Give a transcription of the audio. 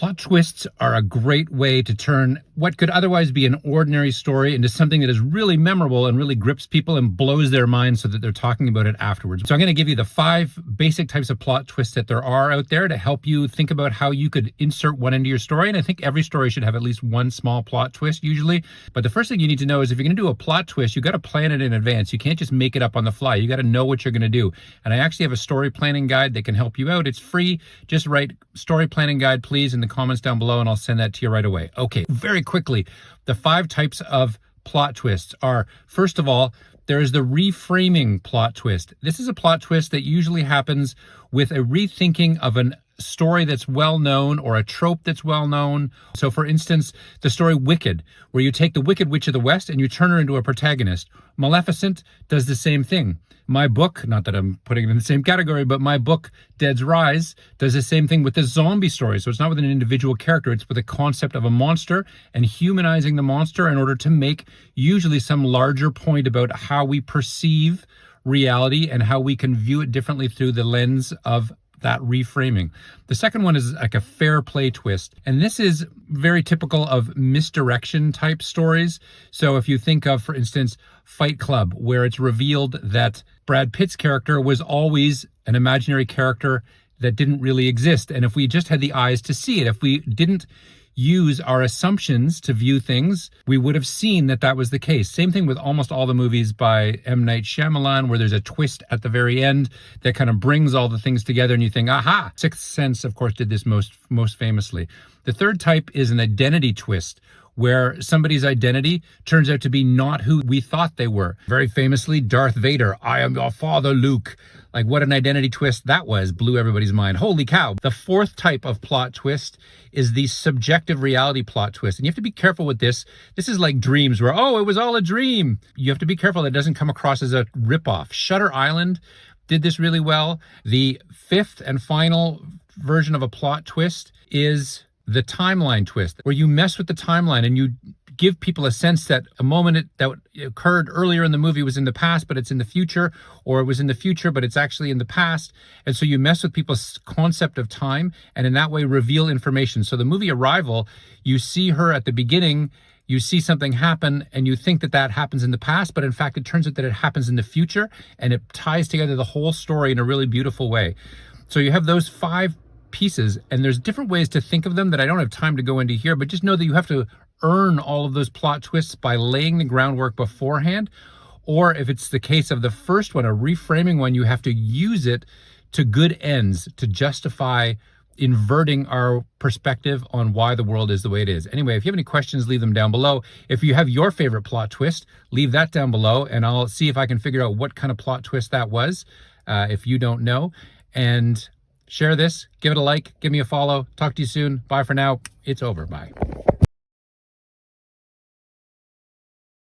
Plot twists are a great way to turn what could otherwise be an ordinary story into something that is really memorable and really grips people and blows their minds so that they're talking about it afterwards. So I'm going to give you the 5 basic types of plot twists that there are out there to help you think about how you could insert one into your story. And I think every story should have at least one small plot twist usually. But the first thing you need to know is if you're going to do a plot twist, you got to plan it in advance. You can't just make it up on the fly. You got to know what you're going to do. And I actually have a story planning guide that can help you out. It's free. Just write story planning guide, please, in the comments down below, and I'll send that to you right away. Okay, very quickly, the 5 types of plot twists are, first of all, there is the reframing plot twist. This is a plot twist that usually happens with a rethinking of a story that's well known or a trope that's well known. So for instance, the story Wicked, where you take the Wicked Witch of the West and you turn her into a protagonist. Maleficent does the same thing. My book, not that I'm putting it in the same category, but my book, Dead's Rise, does the same thing with the zombie story. So it's not with an individual character, it's with a concept of a monster and humanizing the monster in order to make usually some larger point about how we perceive reality and how we can view it differently through the lens of that reframing. The second one is like a fair play twist. And this is very typical of misdirection type stories. So if you think of, for instance, Fight Club, where it's revealed that Brad Pitt's character was always an imaginary character that didn't really exist. And if we just had the eyes to see it, if we didn't use our assumptions to view things, we would have seen that that was the case. Same thing with almost all the movies by M. Night Shyamalan, where there's a twist at the very end that kind of brings all the things together and you think, aha! Sixth Sense, of course, did this most famously. The third type is an identity twist, where somebody's identity turns out to be not who we thought they were. Very famously, Darth Vader, I am your father, Luke. Like, what an identity twist that was, blew everybody's mind. Holy cow. The fourth type of plot twist is the subjective reality plot twist. And you have to be careful with this. This is like Dreams, where, oh, it was all a dream. You have to be careful that it doesn't come across as a ripoff. Shutter Island did this really well. The fifth and final version of a plot twist is the timeline twist, where you mess with the timeline and you give people a sense that a moment that occurred earlier in the movie was in the past, but it's in the future, or it was in the future, but it's actually in the past. And so you mess with people's concept of time and in that way reveal information. So the movie Arrival, you see her at the beginning, you see something happen and you think that that happens in the past, but in fact, it turns out that it happens in the future and it ties together the whole story in a really beautiful way. So you have those 5 pieces, and there's different ways to think of them that I don't have time to go into here, but just know that you have to earn all of those plot twists by laying the groundwork beforehand. Or if it's the case of the first one, a reframing one, you have to use it to good ends to justify inverting our perspective on why the world is the way it is. Anyway, if you have any questions, leave them down below. If you have your favorite plot twist, leave that down below and I'll see if I can figure out what kind of plot twist that was, if you don't know. And share this, give it a like, give me a follow. Talk to you soon. Bye for now. It's over. Bye.